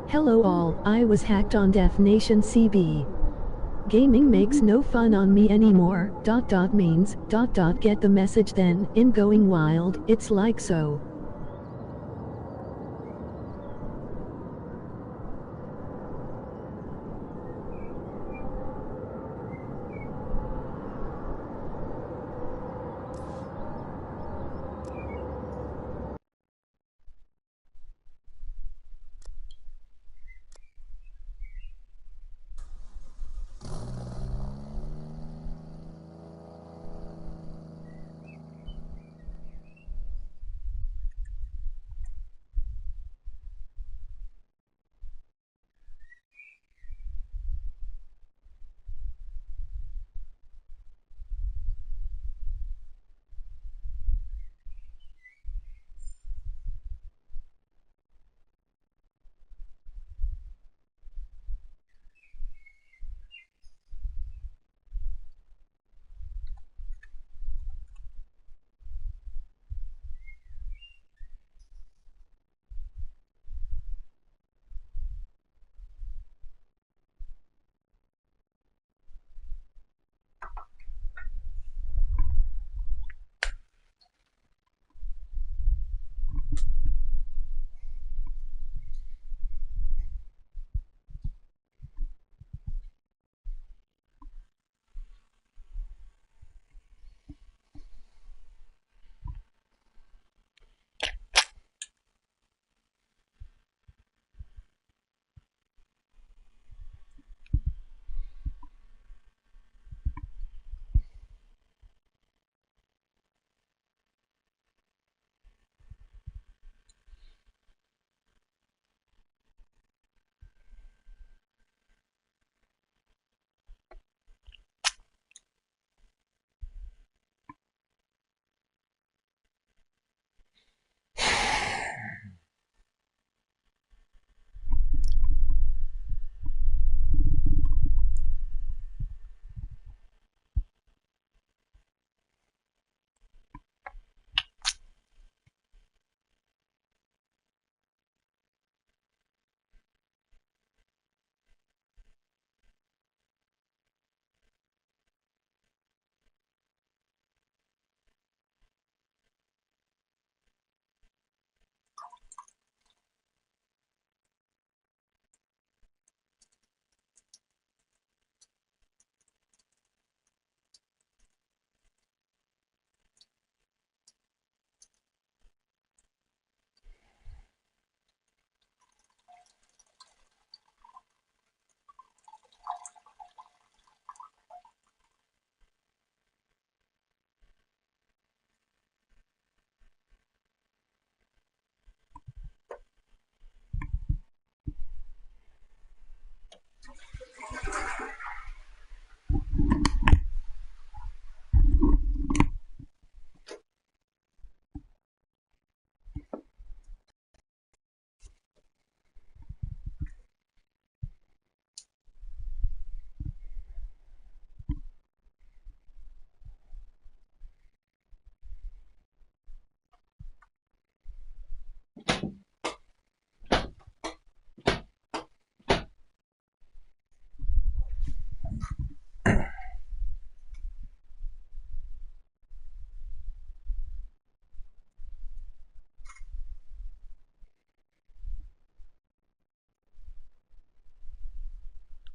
Hello all, I was hacked on Def Nation CB. Gaming makes no fun on me anymore, means, get the message then, in going wild, it's like so.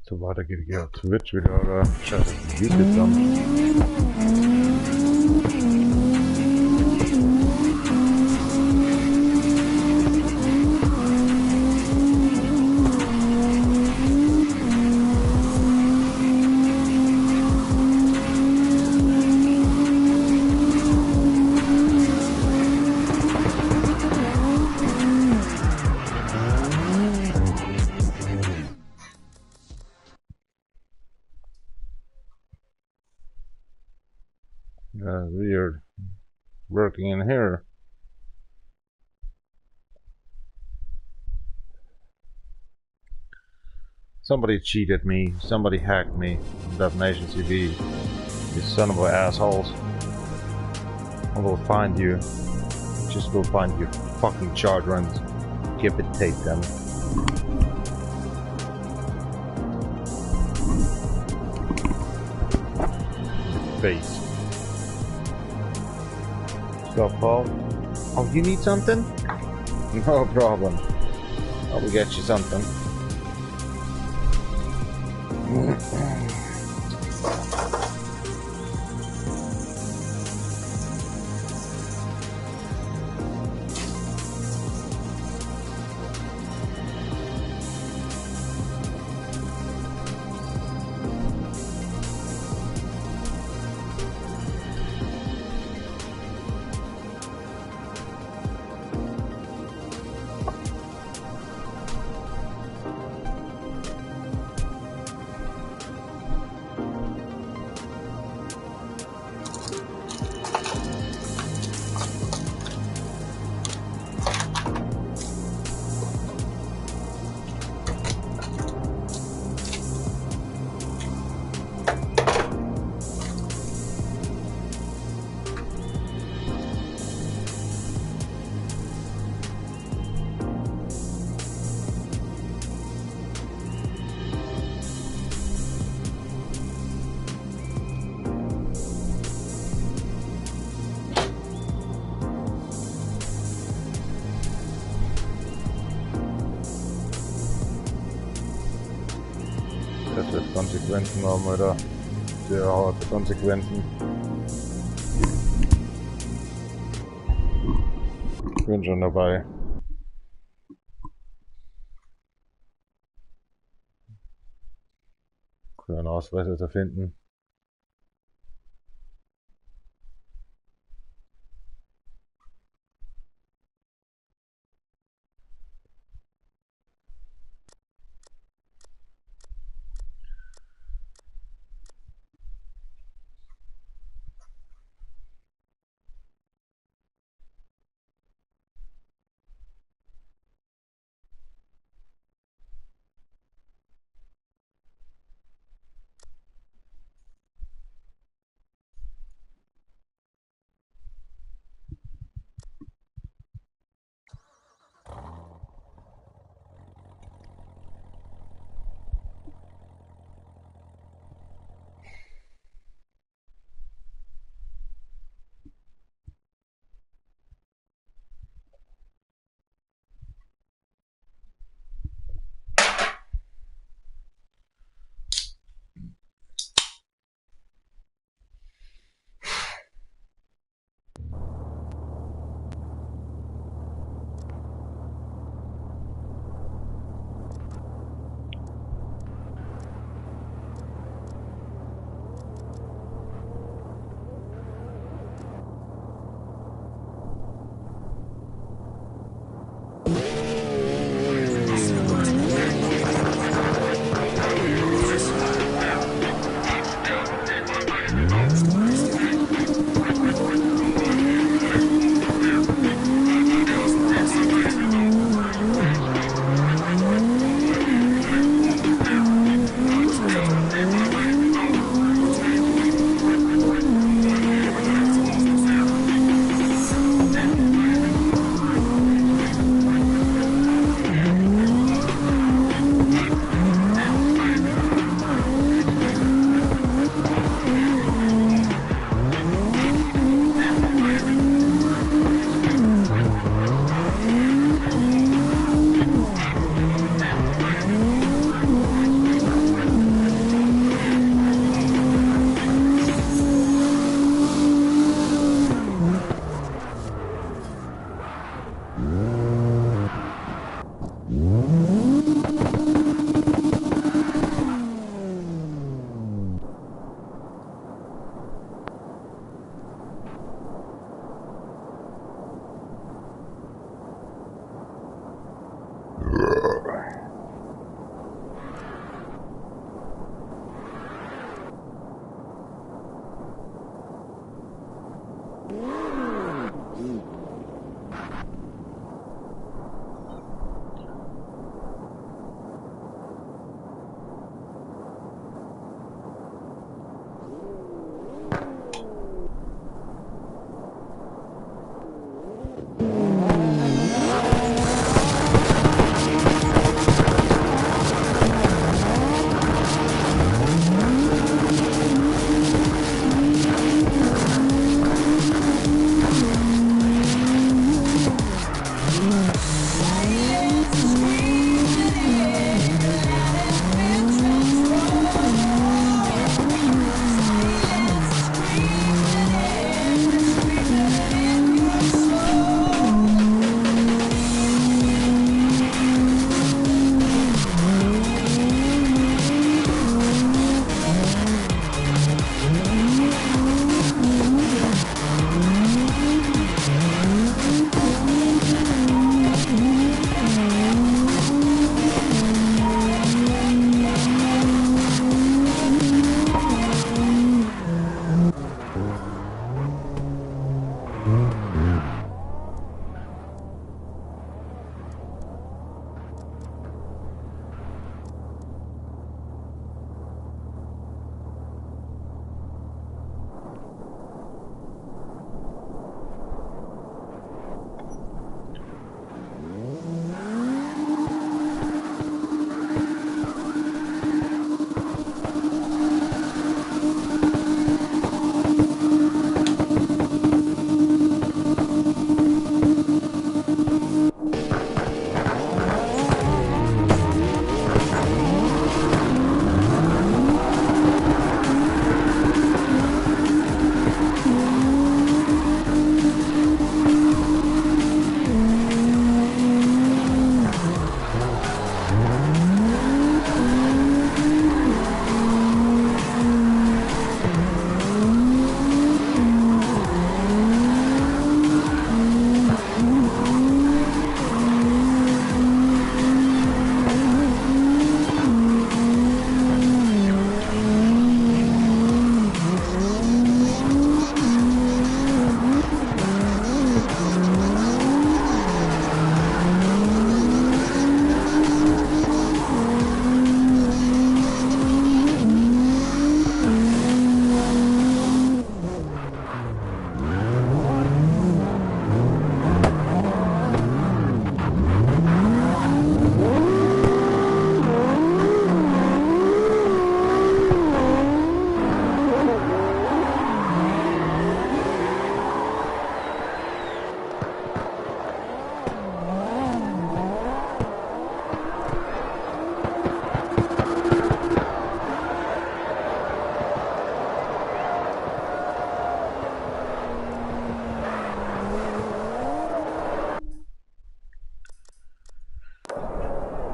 So weiter geht hier auf Twitch wieder oder YouTube dann. Weird. Working in here. Somebody cheated me. Somebody hacked me. Def Nation CB. You son of a assholes. I will find you. Just go find your fucking charger and give it tape them. face. Stop, Paul. Oh, you need something? No problem. I will get you something. Das wird Konsequenzen haben, oder? Sehr harte Konsequenzen. Ich bin schon dabei. Einen Ausweis zu finden.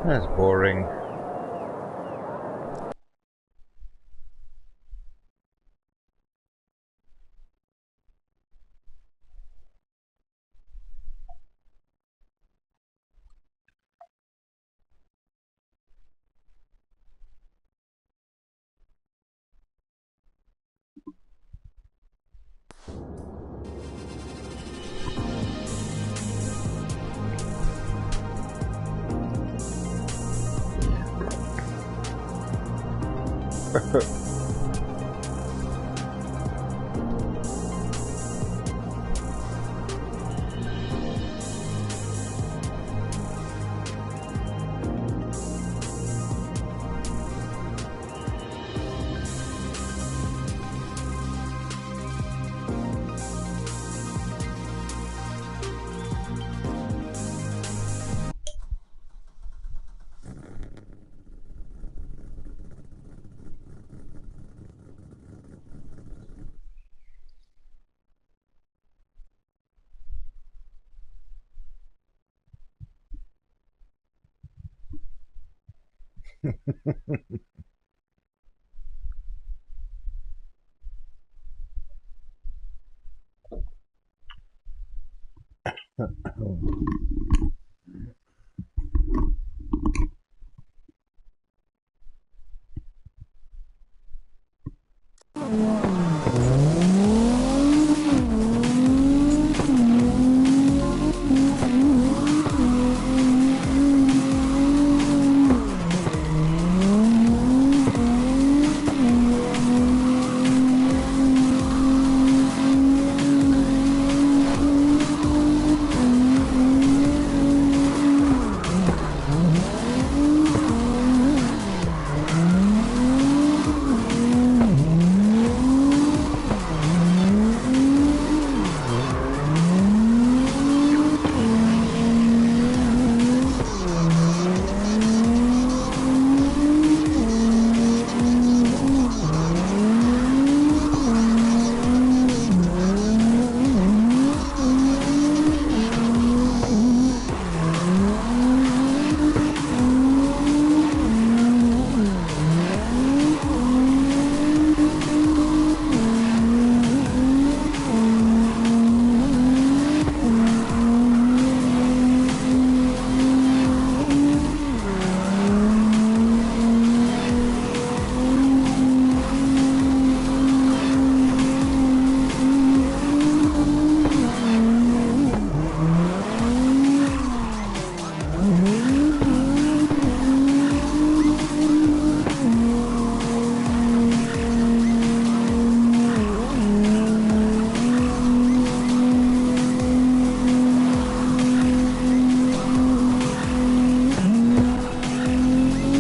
That's boring.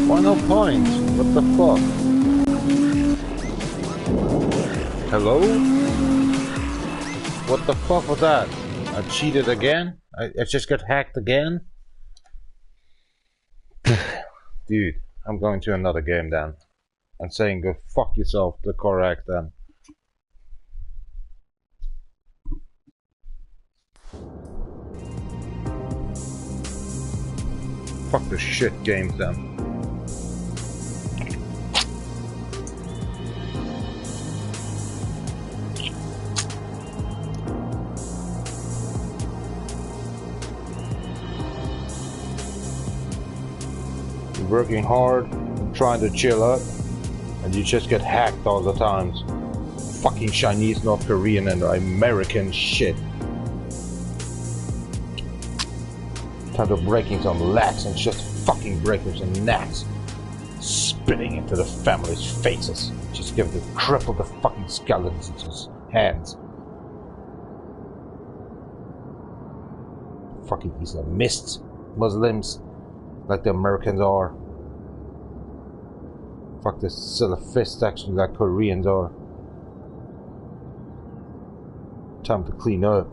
Final point. What the fuck? Hello? What the fuck was that? I cheated again? I just got hacked again? Dude, I'm going to another game then. I'm saying go fuck yourself, the correct then. Fuck the shit games then. You're working hard, trying to chill out, and you just get hacked all the times. Fucking Chinese, North Korean, and American shit. Time to breaking some legs and just fucking breaking some necks. Spitting into the family's faces. Just give it to cripple the fucking skeletons into his hands. Fucking Islamists, Muslims, like the Americans are. Fuck the Salafist actually like Koreans are. Time to clean up.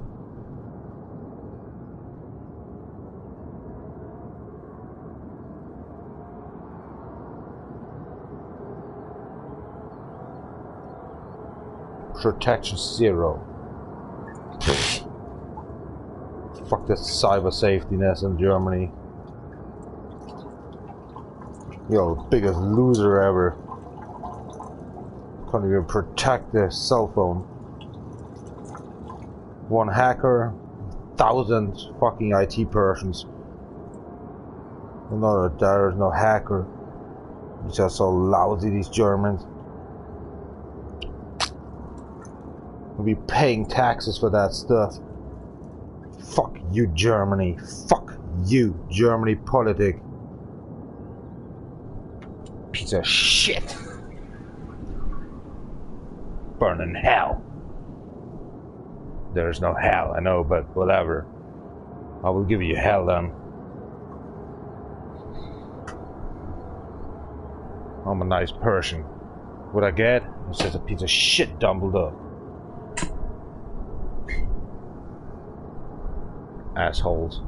Protection 0. Fuck the cyber safety ness in Germany. Yo, biggest loser ever. Can't even protect the cell phone. One hacker, 1,000 fucking IT persons. Another, there's no hacker. It's just so lousy, these Germans. We'll be paying taxes for that stuff. Fuck you, Germany. Fuck you, Germany politic. Piece of shit. Burn in hell. There's no hell, I know, but whatever. I will give you hell then. I'm a nice person. What I get is just a piece of shit Dumbledore. Assholes.